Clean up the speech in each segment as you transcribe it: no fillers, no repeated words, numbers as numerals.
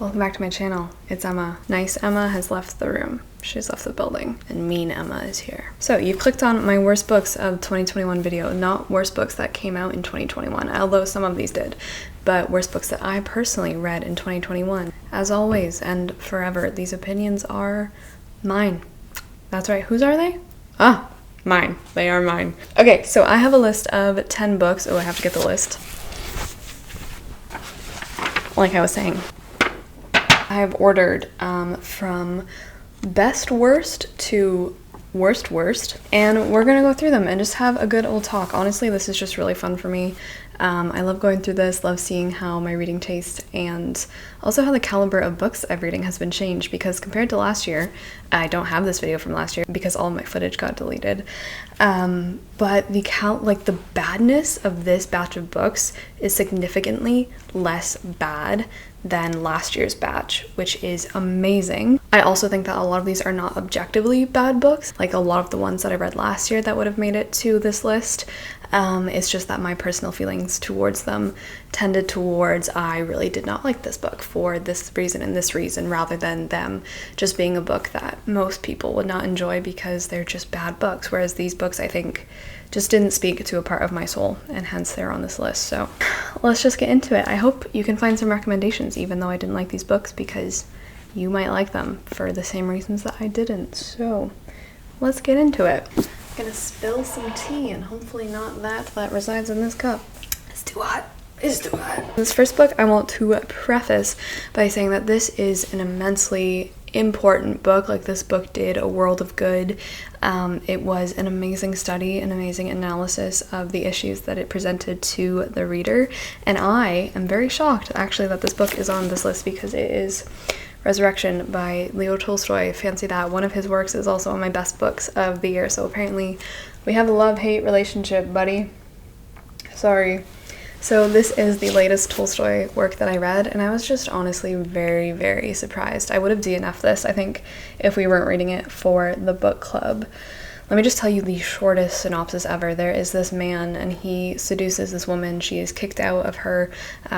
Welcome back to my channel. It's Emma. Nice Emma has left the room. She's left the building. And mean Emma is here. So you've clicked on my worst books of 2021 video, not worst books that came out in 2021, although some of these did, but worst books that I personally read in 2021. As always and forever, these opinions are mine. That's right. Whose are they? Mine. They are mine. Okay, so I have a list of 10 books. Oh, I have to get the list. Like I was saying, I have ordered from best worst to worst, and we're gonna go through them and just have a good old talk. Honestly, this is just really fun for me. I love going through this, love seeing how my reading taste and also how the caliber of books I'm reading has been changed, because compared to last year, I don't have this video from last year because all of my footage got deleted. But the badness of this batch of books is significantly less bad than last year's batch, which is amazing. I also think that a lot of these are not objectively bad books, like a lot of the ones that I read last year that would have made it to this list. It's just that my personal feelings towards them tended towards I really did not like this book for this reason and this reason, rather than them just being a book that most people would not enjoy because they're just bad books, whereas these books I think just didn't speak to a part of my soul, and hence they're on this list. So let's just get into it. I hope you can find some recommendations, even though I didn't like these books, because you might like them for the same reasons that I didn't. So let's get into it. I'm gonna spill some tea, and hopefully not that resides in this cup. It's too hot. It's too hot. This first book I want to preface by saying that this is an immensely important book. Like, this book did a world of good. It was an amazing study, an amazing analysis of the issues that it presented to the reader, and I am very shocked actually that this book is on this list, because it is Resurrection by Leo Tolstoy. Fancy that. One of his works is also on my best books of the year, so apparently we have a love-hate relationship, buddy. Sorry. So this is the latest Tolstoy work that I read, and I was just honestly very, very surprised. I would have DNF'd this, I think, if we weren't reading it for the book club. Let me just tell you the shortest synopsis ever. There is this man, and he seduces this woman. She is kicked out of her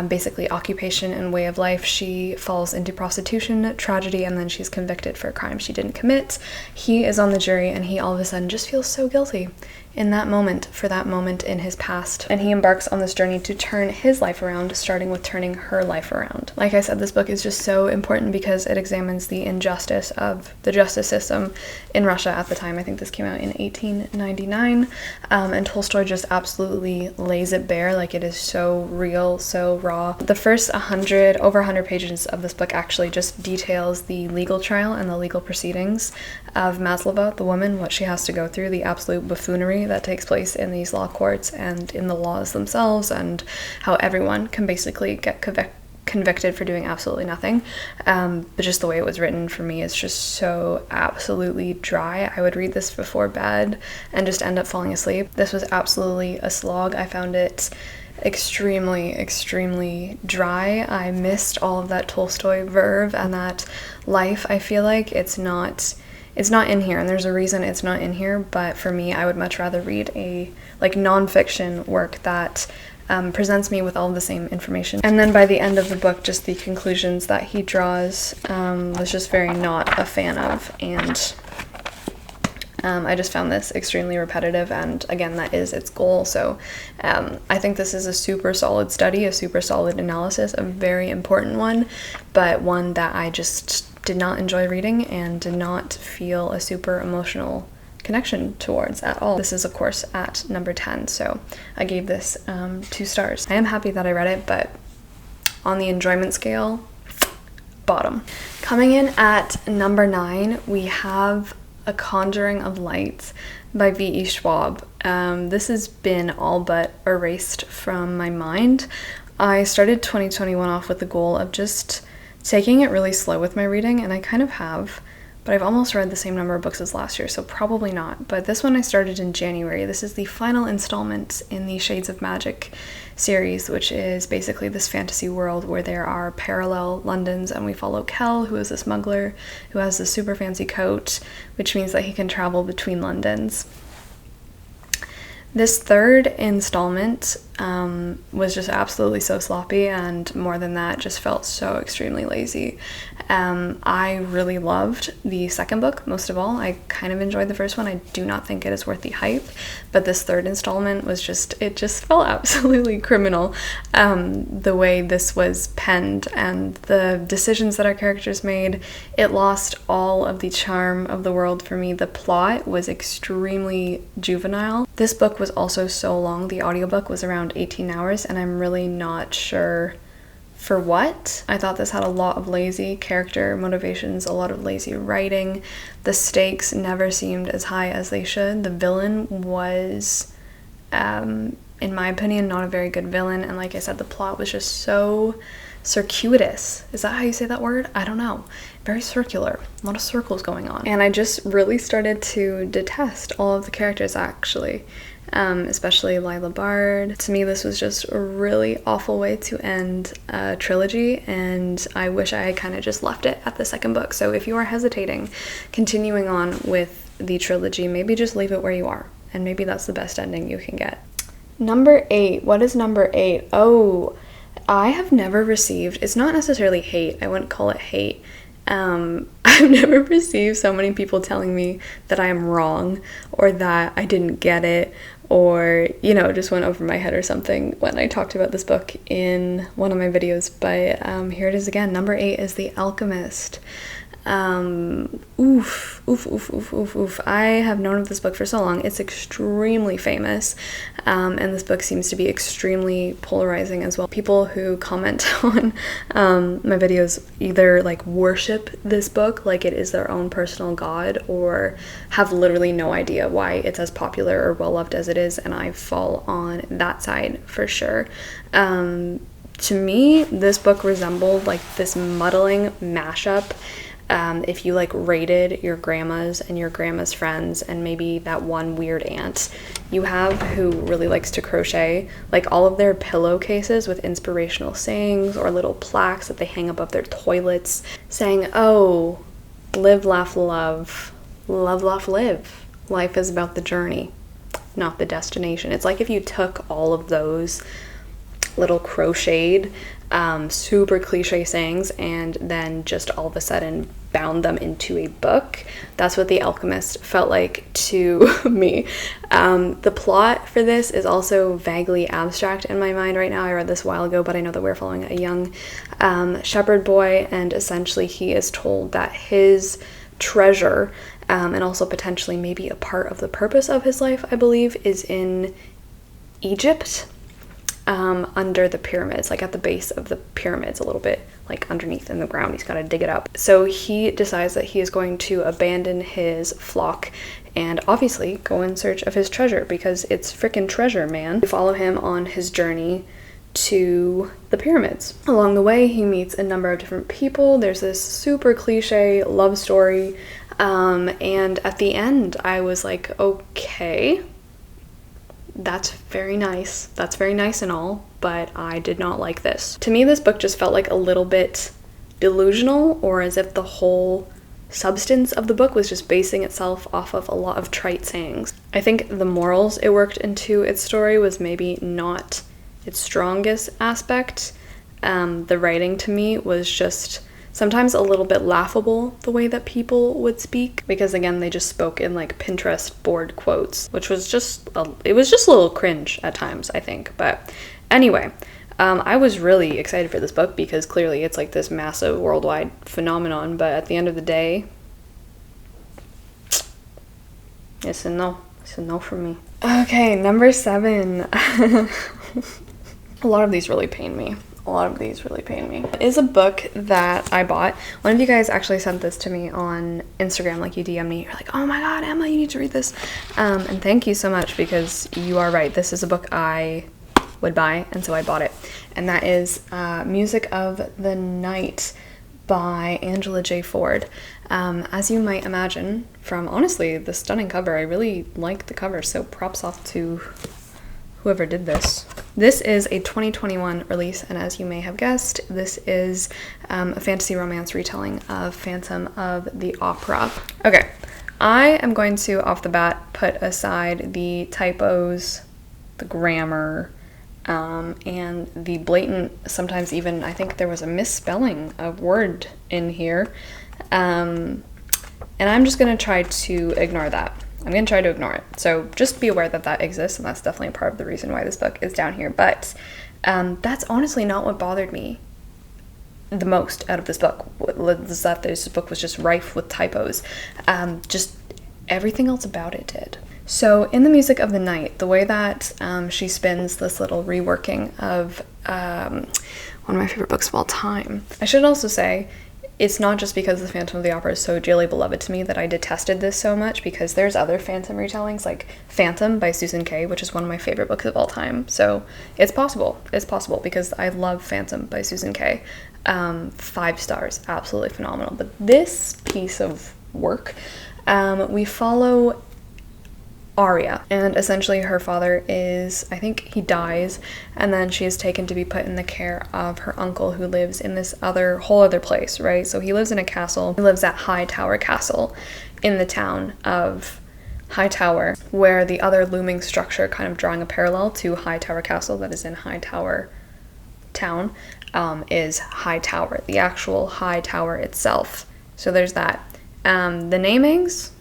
basically occupation and way of life. She falls into prostitution, tragedy, and then she's convicted for a crime she didn't commit. He is on the jury, and he all of a sudden just feels so guilty in that moment, for that moment in his past. And he embarks on this journey to turn his life around, starting with turning her life around. Like I said, this book is just so important because it examines the injustice of the justice system in Russia at the time. I think this came out in 1899, and Tolstoy just absolutely lays it bare. Like, it is so real, so raw. The first over 100 pages of this book actually just details the legal trial and the legal proceedings of Maslova, the woman, what she has to go through, the absolute buffoonery that takes place in these law courts and in the laws themselves, and how everyone can basically get convicted for doing absolutely nothing. But just the way it was written for me is just so absolutely dry. I would read this before bed and just end up falling asleep. This was absolutely a slog. I found it extremely dry. I missed all of that Tolstoy verve and that life. I feel like it's not in here, and there's a reason it's not in here, but for me, I would much rather read a non-fiction work that presents me with all the same information. And then by the end of the book, just the conclusions that he draws was just very not a fan of, and I just found this extremely repetitive, and again, that is its goal. So I think this is a super solid study, a super solid analysis, a very important one, but one that I just did not enjoy reading and did not feel a super emotional connection towards at all. This is, of course, at number 10, so I gave this 2 stars. I am happy that I read it, but on the enjoyment scale, bottom. Coming in at number 9, we have A Conjuring of Lights by V.E. Schwab. This has been all but erased from my mind. I started 2021 off with the goal of just taking it really slow with my reading, and I kind of have, but I've almost read the same number of books as last year, so probably not. But this one I started in January. This is the final installment in the Shades of Magic series, which is basically this fantasy world where there are parallel Londons, and we follow Kel, who is a smuggler who has this super fancy coat, which means that he can travel between Londons. This third installment was just absolutely so sloppy, and more than that, just felt so extremely lazy. I really loved the second book most of all. I kind of enjoyed the first one. I do not think it is worth the hype, but this third installment was it just felt absolutely criminal. The way this was penned and the decisions that our characters made, it lost all of the charm of the world for me. The plot was extremely juvenile. This book was also so long. The audiobook was around 18 hours, and I'm really not sure for what. I thought this had a lot of lazy character motivations, a lot of lazy writing. The stakes never seemed as high as they should. The villain was, in my opinion, not a very good villain, and like I said, the plot was just so circuitous. Is that how you say that word? I don't know. Very circular. A lot of circles going on. And I just really started to detest all of the characters, actually. Especially Lila Bard. To me, this was just a really awful way to end a trilogy, and I wish I had kind of just left it at the second book. So if you are hesitating continuing on with the trilogy, maybe just leave it where you are, and maybe that's the best ending you can get. Number 8. What is number 8? Oh, I have never received, it's not necessarily hate, I wouldn't call it hate. I've never received so many people telling me that I am wrong, or that I didn't get it, or, you know, just went over my head or something when I talked about this book in one of my videos. But here it is again. Number 8 is The Alchemist. Oof. I have known of this book for so long. It's extremely famous, and this book seems to be extremely polarizing as well. People who comment on my videos either like worship this book like it is their own personal god, or have literally no idea why it's as popular or well loved as it is, and I fall on that side for sure. To me, this book resembled like this muddling mashup. If you like rated your grandmas and your grandma's friends and maybe that one weird aunt you have who really likes to crochet, like all of their pillowcases with inspirational sayings or little plaques that they hang above their toilets saying, oh, live, laugh, love, laugh, live. Life is about the journey, not the destination. It's like if you took all of those little crocheted super cliche sayings and then just all of a sudden bound them into a book. That's what The Alchemist felt like to me. The plot for this is also vaguely abstract in my mind right now. I read this a while ago, but I know that we're following a young shepherd boy, and essentially he is told that his treasure, and also potentially maybe a part of the purpose of his life, I believe, is in Egypt. Under the pyramids, like at the base of the pyramids, a little bit like underneath in the ground. He's got to dig it up. So he decides that he is going to abandon his flock and obviously go in search of his treasure, because it's freaking treasure, man. We follow him on his journey to the pyramids. Along the way, he meets a number of different people. There's this super cliche love story, and at the end I was like, okay, that's very nice and all, but I did not like this. To me, this book just felt like a little bit delusional, or as if the whole substance of the book was just basing itself off of a lot of trite sayings. I think the morals it worked into its story was maybe not its strongest aspect. The writing to me was just sometimes a little bit laughable, the way that people would speak, because again, they just spoke in like Pinterest board quotes, which was just a little cringe at times, I think. But anyway, I was really excited for this book because clearly it's like this massive worldwide phenomenon, but at the end of the day, it's a no from me. Okay, number 7. A lot of these really pain me. It is a book that I bought. One of you guys actually sent this to me on Instagram, like you DM'd me. You're like, oh my god, Emma, you need to read this. And thank you so much, because you are right. This is a book I would buy, and so I bought it. And that is Music of the Night by Angela J. Ford. As you might imagine from, honestly, the stunning cover, I really like the cover, so props off to whoever did this. This is a 2021 release, and as you may have guessed, this is a fantasy romance retelling of Phantom of the Opera. Okay, I am going to, off the bat, put aside the typos, the grammar, and the blatant, sometimes even, I think there was a misspelling of word in here, and I'm just going to try to ignore that. I'm going to try to ignore it. So just be aware that that exists, and that's definitely a part of the reason why this book is down here. But that's honestly not what bothered me the most out of this book. Is that this book was just rife with typos. Just everything else about it did. So in the music of the night, the way that she spins this little reworking of one of my favorite books of all time. I should also say, it's not just because The Phantom of the Opera is so dearly beloved to me that I detested this so much, because there's other Phantom retellings, like Phantom by Susan Kay, which is one of my favorite books of all time. So it's possible, because I love Phantom by Susan Kay. 5 stars, absolutely phenomenal. But this piece of work, we follow Aria, and essentially her father is, I think he dies, and then she is taken to be put in the care of her uncle, who lives in this whole other place, right? So he lives in a castle. He lives at Hightower Castle in the town of Hightower, where the other looming structure, kind of drawing a parallel to Hightower Castle that is in Hightower town, is Hightower, the actual Hightower itself. So there's that. The namings,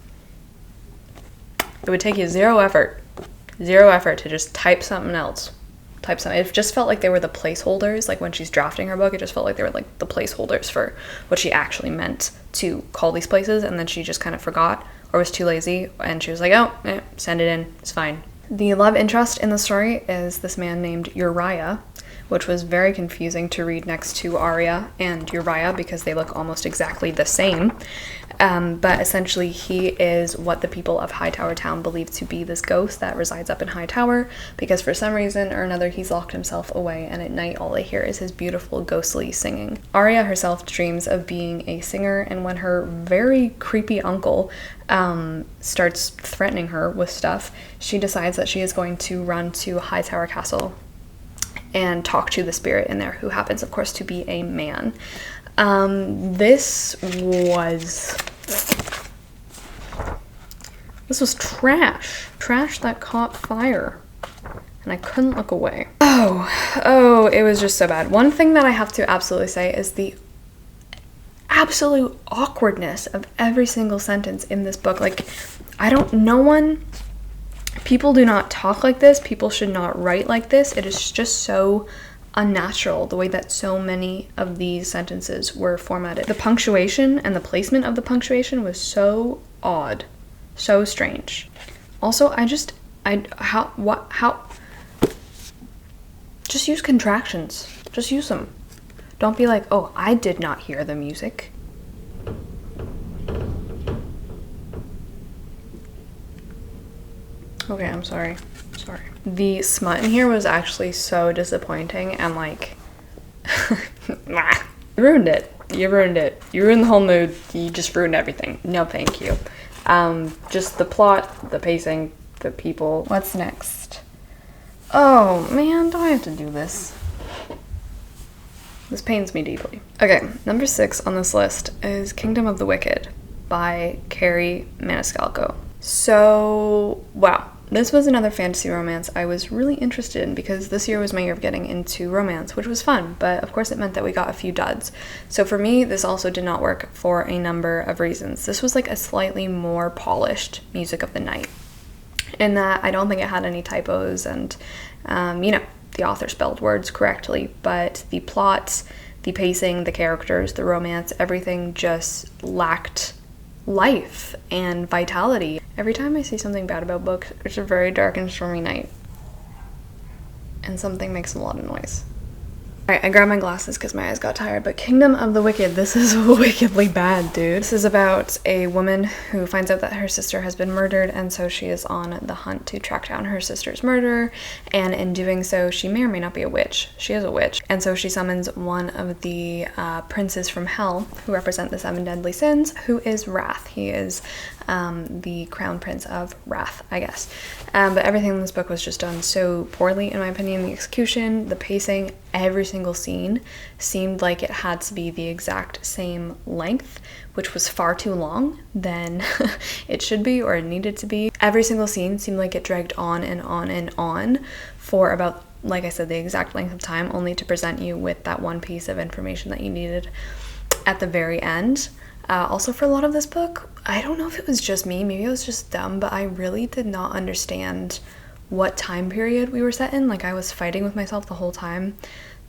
it would take you zero effort to just type something else. It just felt like they were the placeholders. Like when she's drafting her book, it just felt like they were like the placeholders for what she actually meant to call these places, and then she just kind of forgot or was too lazy, and she was like, oh, send it in, it's fine. The love interest in the story is this man named Uriah, which was very confusing to read next to Aria and Uriah because they look almost exactly the same. But essentially he is what the people of Hightower Town believe to be this ghost that resides up in Hightower, because for some reason or another he's locked himself away, and at night all they hear is his beautiful ghostly singing. Aria herself dreams of being a singer, and when her very creepy uncle starts threatening her with stuff, she decides that she is going to run to Hightower Castle and talk to the spirit in there, who happens, of course, to be a man. This was trash that caught fire, and I couldn't look away. Oh, it was just so bad. One thing that I have to absolutely say is the absolute awkwardness of every single sentence in this book. Like, people do not talk like this. People should not write like this. It is just so unnatural, the way that so many of these sentences were formatted. The punctuation and the placement of the punctuation was so odd, so strange. Also, just use contractions. Just use them. Don't be like, oh, I did not hear the music. Okay, I'm sorry. The smut in here was actually so disappointing, and like, you ruined it. You ruined the whole mood. You just ruined everything. No, thank you. Just the plot, the pacing, the people. What's next? Oh man, do I have to do this? This pains me deeply. Okay, number 6 on this list is Kingdom of the Wicked by Carrie Maniscalco. So, wow. This was another fantasy romance I was really interested in, because this year was my year of getting into romance, which was fun, but of course it meant that we got a few duds. So for me, this also did not work for a number of reasons. This was like a slightly more polished music of the night, in that I don't think it had any typos, and, the author spelled words correctly, but the plot, the pacing, the characters, the romance, everything just lacked life and vitality. Every time I see something bad about books, it's a very dark and stormy night, and something makes a lot of noise. Alright, I grabbed my glasses because my eyes got tired, but Kingdom of the Wicked, this is wickedly bad, dude. This is about a woman who finds out that her sister has been murdered, and so she is on the hunt to track down her sister's murderer, and in doing so, she may or may not be a witch. She is a witch, and so she summons one of the princes from hell, who represent the 7 deadly sins, who is Wrath. He is the crown prince of Wrath, I guess. But everything in this book was just done so poorly, in my opinion. The execution, the pacing, every single scene seemed like it had to be the exact same length, which was far too long than it should be or it needed to be. Every single scene seemed like it dragged on and on and on for about like I said, the exact length of time, only to present you with that one piece of information that you needed at the very end. Also, for a lot of this book, I don't know if it was just me, maybe I was just dumb, but I really did not understand what time period we were set in. Like, I was fighting with myself the whole time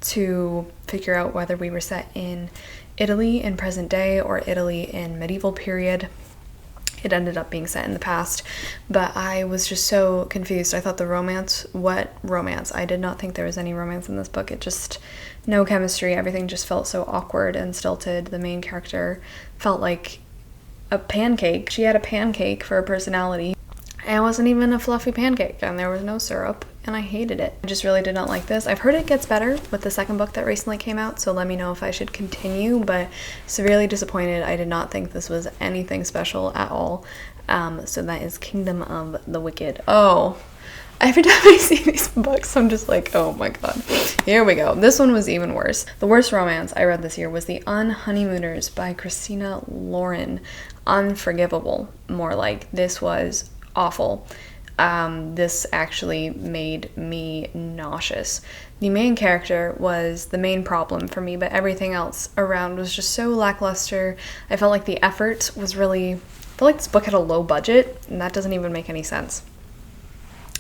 to figure out whether we were set in Italy in present day or Italy in medieval period. It ended up being set in the past, but I was just so confused. I thought the romance, what romance? I did not think there was any romance in this book. It just, no chemistry. Everything just felt so awkward and stilted. The main character felt like a pancake. She had a pancake for a personality. And it wasn't even a fluffy pancake, and there was no syrup, and I hated it. I just really did not like this. I've heard it gets better with the second book that recently came out, so let me know if I should continue, but severely disappointed. I did not think this was anything special at all. So that is Kingdom of the Wicked. Oh, every time I see these books, I'm just like, oh my god. Here we go. This one was even worse. The worst romance I read this year was The Honeymooners by Christina Lauren. Unforgivable, more like. This was awful. This actually made me nauseous. The main character was the main problem for me, but everything else around was just so lackluster. I felt like the effort was I felt like this book had a low budget, and that doesn't even make any sense.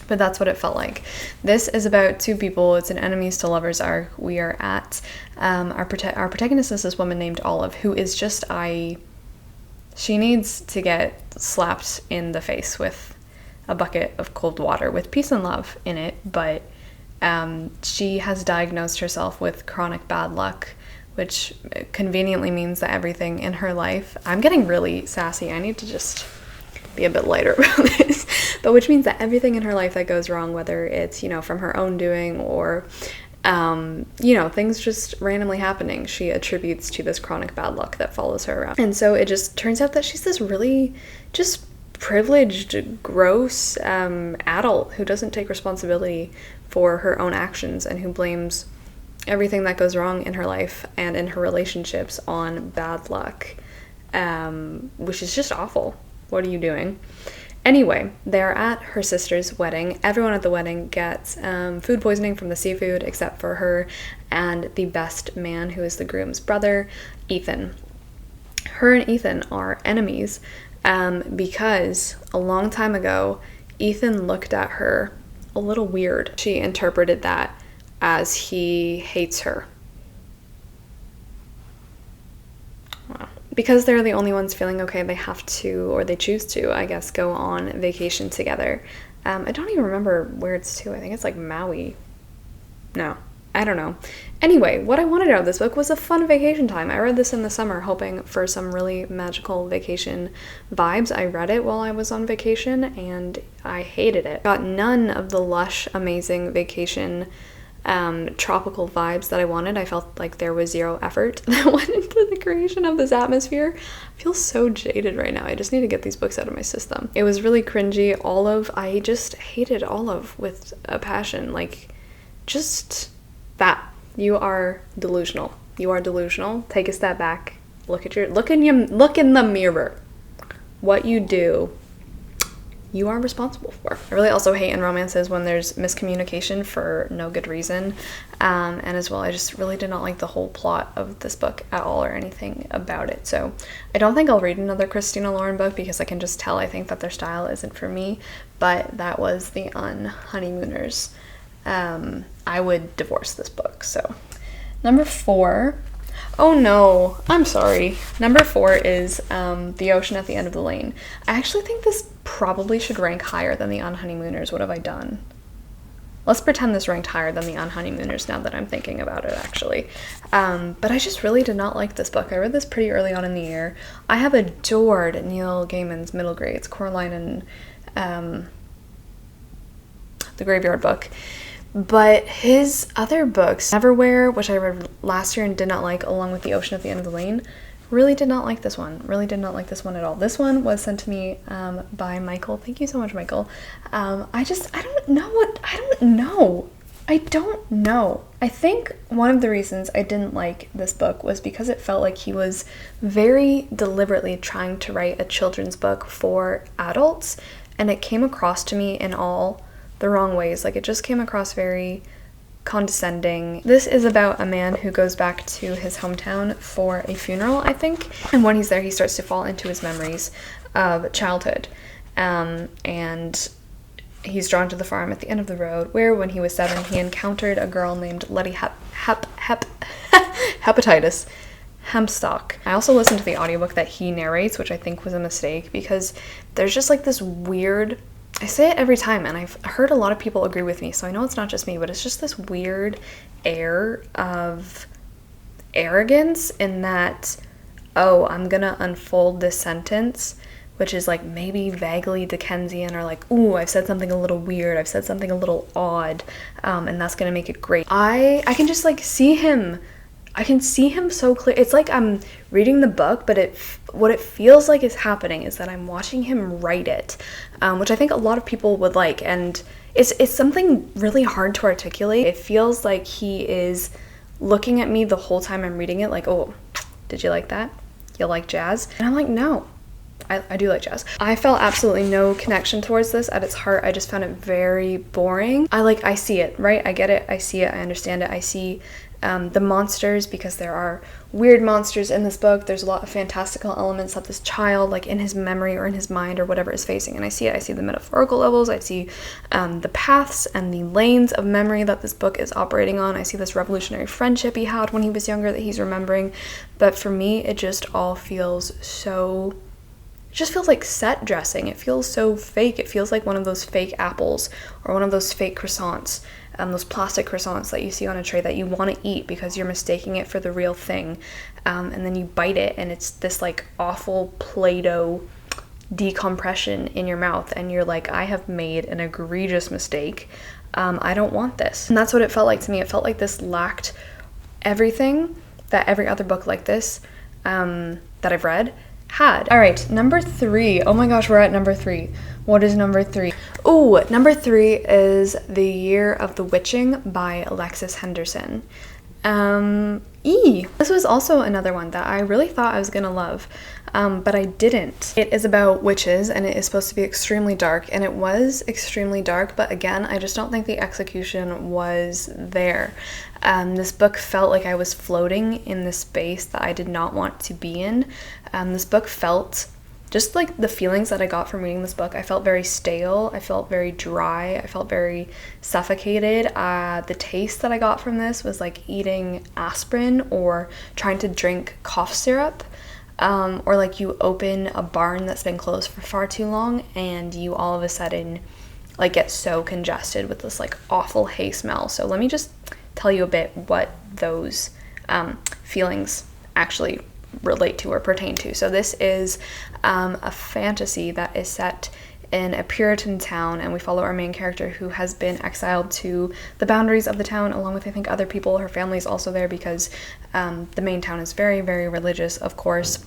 But that's what it felt like. This is about two people. It's an enemies to lovers arc. We are at our protagonist is this woman named Olive, who is just she needs to get slapped in the face with a bucket of cold water with peace and love in it, but she has diagnosed herself with chronic bad luck, which conveniently means that everything in her life, I'm getting really sassy, I need to just be a bit lighter about this, but which means that everything in her life that goes wrong, whether it's, from her own doing or things just randomly happening, she attributes to this chronic bad luck that follows her around. And so it just turns out that she's this really just privileged, gross adult who doesn't take responsibility for her own actions and who blames everything that goes wrong in her life and in her relationships on bad luck, which is just awful. What are you doing? Anyway, they're at her sister's wedding. Everyone at the wedding gets food poisoning from the seafood except for her and the best man, who is the groom's brother, Ethan. Her and Ethan are enemies because a long time ago, Ethan looked at her a little weird. She interpreted that as he hates her. Wow. Because they're the only ones feeling okay, they have to, or they choose to, I guess, go on vacation together. I don't even remember where it's to. I think it's like Maui. No, I don't know. Anyway, what I wanted out of this book was a fun vacation time. I read this in the summer hoping for some really magical vacation vibes. I read it while I was on vacation and I hated it. Got none of the lush, amazing vacation tropical vibes that I wanted. I felt like there was zero effort that went into the creation of this atmosphere. I feel so jaded right now. I just need to get these books out of my system. It was really cringy. Olive, I just hated Olive with a passion. Like, just that. You are delusional. You are delusional. Take a step back. Look in the mirror. What you do, you are responsible for. I really also hate in romances when there's miscommunication for no good reason. And as well, I just really did not like the whole plot of this book at all or anything about it. So I don't think I'll read another Christina Lauren book because I can just tell I think that their style isn't for me. But that was The Honeymooners. I would divorce this book. So number 4. Oh no, I'm sorry. Number 4 is The Ocean at the End of the Lane. I actually think this probably should rank higher than The Honeymooners. What have I done? Let's pretend this ranked higher than The Honeymooners now that I'm thinking about it, actually. But I just really did not like this book. I read this pretty early on in the year. I have adored Neil Gaiman's middle grades, Coraline and The Graveyard Book. But his other books, Neverwhere, which I read last year and did not like, along with The Ocean at the End of the Lane, really did not like this one. Really did not like this one at all. This one was sent to me by Michael. Thank you so much, Michael. I don't know. I think one of the reasons I didn't like this book was because it felt like he was very deliberately trying to write a children's book for adults, and it came across to me in all the wrong ways. Like, it just came across very condescending. This is about a man who goes back to his hometown for a funeral, I think. And when he's there, he starts to fall into his memories of childhood. And he's drawn to the farm at the end of the road where, when he was 7, he encountered a girl named Letty Hepatitis Hempstock. I also listened to the audiobook that he narrates, which I think was a mistake, because there's just like this weird, I say it every time, and I've heard a lot of people agree with me, so I know it's not just me, but it's just this weird air of arrogance in that, oh, I'm gonna unfold this sentence, which is like maybe vaguely Dickensian, or like, ooh, I've said something a little weird, I've said something a little odd, and that's gonna make it great. I can just like see him. I can see him so clear. It's like I'm reading the book, but what it feels like is happening is that I'm watching him write it, which I think a lot of people would like, and it's something really hard to articulate. It feels like he is looking at me the whole time I'm reading it, like, oh, did you like that? You like jazz? And I'm like, no. I do like jazz. I felt absolutely no connection towards this at its heart. I just found it very boring. I see it, right? I get it. I see it. I understand it. I see the monsters, because there are weird monsters in this book. There's a lot of fantastical elements that this child, like in his memory or in his mind or whatever, is facing. And I see it. I see the metaphorical levels. I see the paths and the lanes of memory that this book is operating on. I see this revolutionary friendship he had when he was younger that he's remembering. But for me, it just all feels so... It just feels like set dressing. It feels so fake. It feels like one of those fake apples or one of those fake croissants, those plastic croissants that you see on a tray that you want to eat because you're mistaking it for the real thing. And then you bite it and it's this like awful Play-Doh decompression in your mouth. And you're like, I have made an egregious mistake. I don't want this. And that's what it felt like to me. It felt like this lacked everything that every other book like this that I've read had. All right, number 3. Oh my gosh, we're at number 3. What is number 3? Ooh, number 3 is The Year of the Witching by Alexis Henderson. This was also another one that I really thought I was gonna love, but I didn't. It is about witches, and it is supposed to be extremely dark, and it was extremely dark, but again, I just don't think the execution was there. This book felt like I was floating in this space that I did not want to be in. This book felt just like the feelings that I got from reading this book. I felt very stale. I felt very dry. I felt very suffocated. The taste that I got from this was like eating aspirin or trying to drink cough syrup, or like you open a barn that's been closed for far too long and you all of a sudden like get so congested with this like awful hay smell. So let me just tell you a bit what those feelings actually relate to or pertain to. So this is a fantasy that is set in a Puritan town, and we follow our main character who has been exiled to the boundaries of the town along with I think other people. Her family is also there because the main town is very, very religious, of course.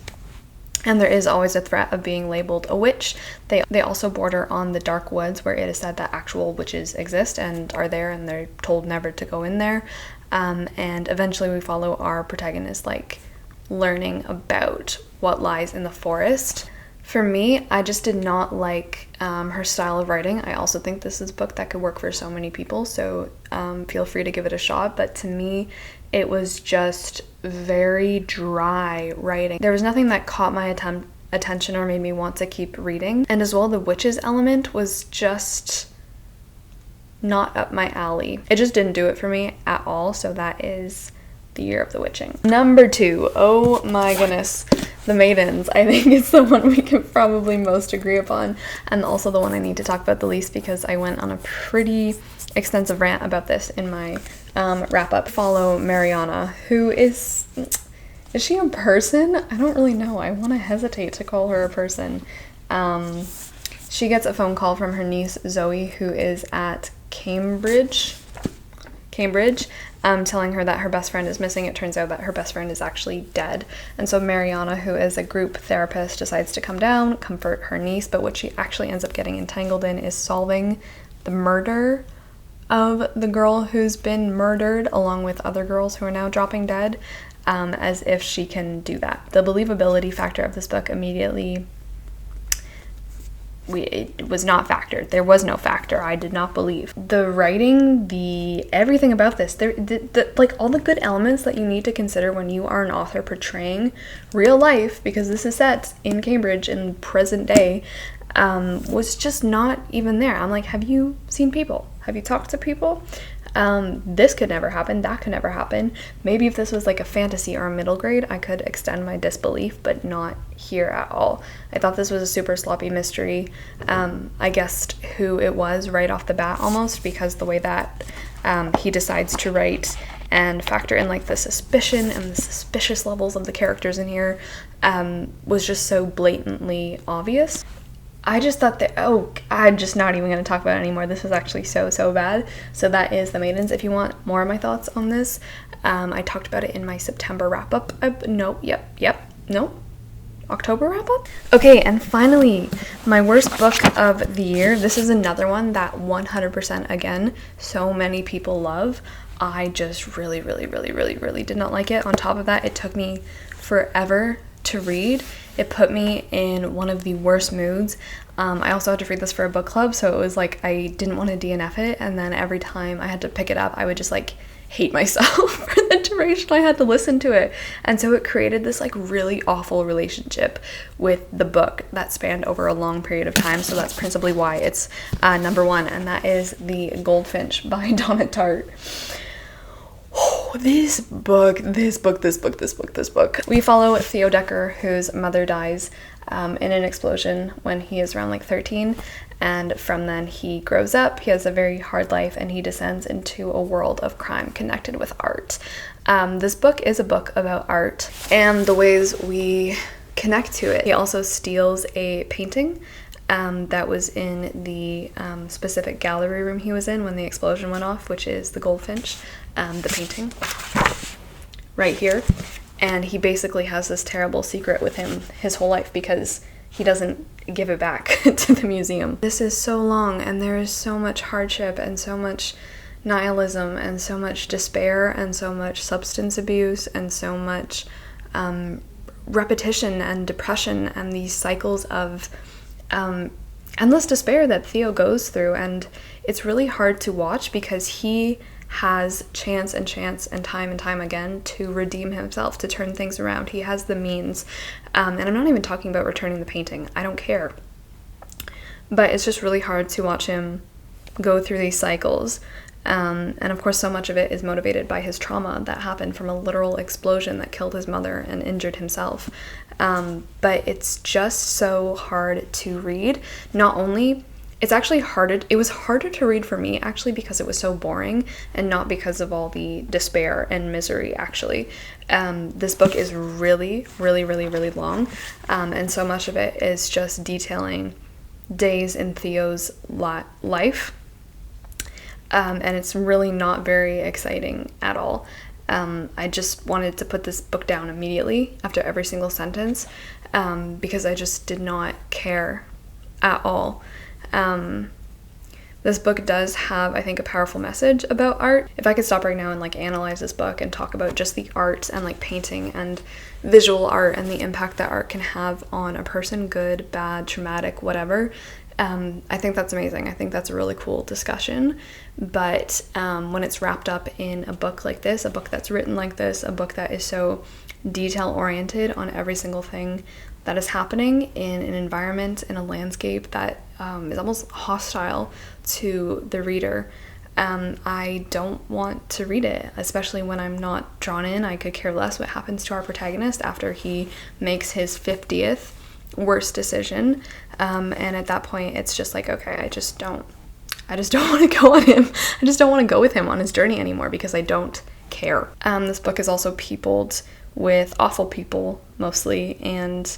And there is always a threat of being labeled a witch. They also border on the dark woods where it is said that actual witches exist and are there, and they're told never to go in there. And eventually we follow our protagonist like learning about what lies in the forest. For me, I just did not like her style of writing. I also think this is a book that could work for so many people, so feel free to give it a shot. But to me, it was just very dry writing. There was nothing that caught my attention or made me want to keep reading. And as well, the witches element was just not up my alley. It just didn't do it for me at all, so that is The Year of the Witching. Number 2, oh my goodness, The Maidens. I think it's the one we can probably most agree upon, and also the one I need to talk about the least because I went on a pretty extensive rant about this in my wrap-up. Follow Mariana, who is she a person? I don't really know. I want to hesitate to call her a person. She gets a phone call from her niece Zoe, who is at Cambridge, telling her that her best friend is missing. It turns out that her best friend is actually dead. And so Mariana, who is a group therapist, decides to come down, comfort her niece, but what she actually ends up getting entangled in is solving the murder of the girl who's been murdered, along with other girls who are now dropping dead, as if she can do that. The believability factor of this book immediately it was not factored. There was no factor. I did not believe. The writing, everything about this, like all the good elements that you need to consider when you are an author portraying real life, because this is set in Cambridge in present day, was just not even there. I'm like, have you seen people? Have you talked to people? This could never happen, that could never happen. Maybe if this was like a fantasy or a middle grade, I could extend my disbelief, but not here at all. I thought this was a super sloppy mystery. I guessed who it was right off the bat almost, because the way that he decides to write and factor in like the suspicion and the suspicious levels of the characters in here was just so blatantly obvious. I just thought that, I'm just not even going to talk about it anymore. This was actually so bad. So that is The Maidens. If you want more of my thoughts on this, I talked about it in my September wrap-up. October wrap-up? Okay, and finally, my worst book of the year. This is another one that 100%, again, so many people love. I just really did not like it. On top of that, it took me forever to read. It put me in one of the worst moods. I also had to read this for a book club, so it was like I didn't want to DNF it, and then every time I had to pick it up, I would just like hate myself for the duration I had to listen to it. And so it created this like really awful relationship with the book that spanned over a long period of time. So that's principally why it's number one, and that is The Goldfinch by Donna Tartt. This book. We follow Theo Decker, whose mother dies in an explosion when he is around like 13, and from then he grows up, he has a very hard life, and he descends into a world of crime connected with art. This book is a book about art and the ways we connect to it. He also steals a painting that was in the specific gallery room he was in when the explosion went off, which is the Goldfinch, the painting right here. And he basically has this terrible secret with him his whole life because he doesn't give it back to the museum. This is so long, and there is so much hardship and so much nihilism and so much despair and so much substance abuse and so much repetition and depression and these cycles of endless despair that Theo goes through. And it's really hard to watch because he has chance and time again to redeem himself, to turn things around. He has the means, and I'm not even talking about returning the painting. I don't care. But it's just really hard to watch him go through these cycles. And of course, so much of it is motivated by his trauma that happened from a literal explosion that killed his mother and injured himself. But it's just so hard to read. Not only, it was harder to read for me actually because it was so boring, and not because of all the despair and misery actually. This book is really long, and so much of it is just detailing days in Theo's life. And it's really not very exciting at all. I just wanted to put this book down immediately after every single sentence, because I just did not care at all. This book does have, I think, a powerful message about art. If I could stop right now and like analyze this book and talk about just the art and like painting and visual art and the impact that art can have on a person, good, bad, traumatic, whatever, I think that's amazing. I think that's a really cool discussion. But when it's wrapped up in a book like this, a book that's written like this, a book that is so detail oriented on every single thing that is happening in an environment, in a landscape that is almost hostile to the reader, I don't want to read it, especially when I'm not drawn in. I could care less what happens to our protagonist after he makes his 50th worst decision, and at that point it's just like, okay, I just don't want to go on him. I just don't want to go with him on his journey anymore because I don't care. This book is also peopled with awful people mostly, and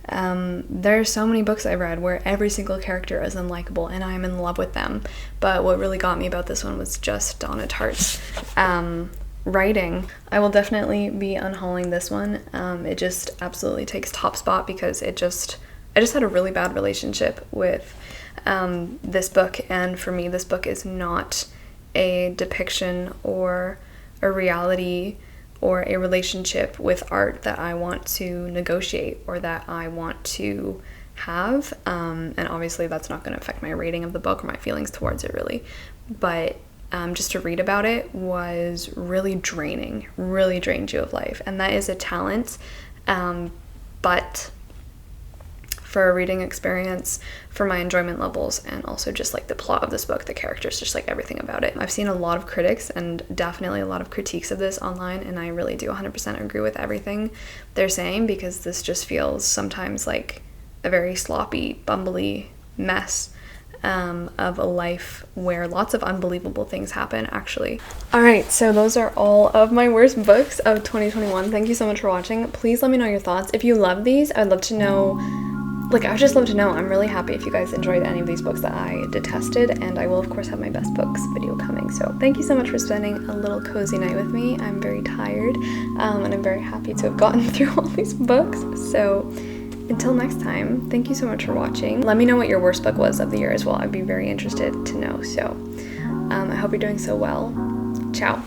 there are so many books I've read where every single character is unlikable and I'm in love with them. But what really got me about this one was just Donna Tartt's writing. I will definitely be unhauling this one. It just absolutely takes top spot because I just had a really bad relationship with this book, and for me this book is not a depiction or a reality or a relationship with art that I want to negotiate or that I want to have. And obviously that's not going to affect my rating of the book or my feelings towards it really. But just to read about it was really draining, really drained you of life. And that is a talent. But for a reading experience, for my enjoyment levels, and also just like the plot of this book, the characters, just like everything about it. I've seen a lot of critics and definitely a lot of critiques of this online, and I really do 100% agree with everything they're saying, because this just feels sometimes like a very sloppy, bumbly mess of a life where lots of unbelievable things happen, actually. Alright, so those are all of my worst books of 2021. Thank you so much for watching. Please let me know your thoughts. If you love these, I'd love to know, like, I would just love to know. I'm really happy if you guys enjoyed any of these books that I detested, and I will of course have my best books video coming. So thank you so much for spending a little cozy night with me. I'm very tired, and I'm very happy to have gotten through all these books. So until next time, thank you so much for watching. Let me know what your worst book was of the year as well. I'd be very interested to know. So I hope you're doing so well. Ciao.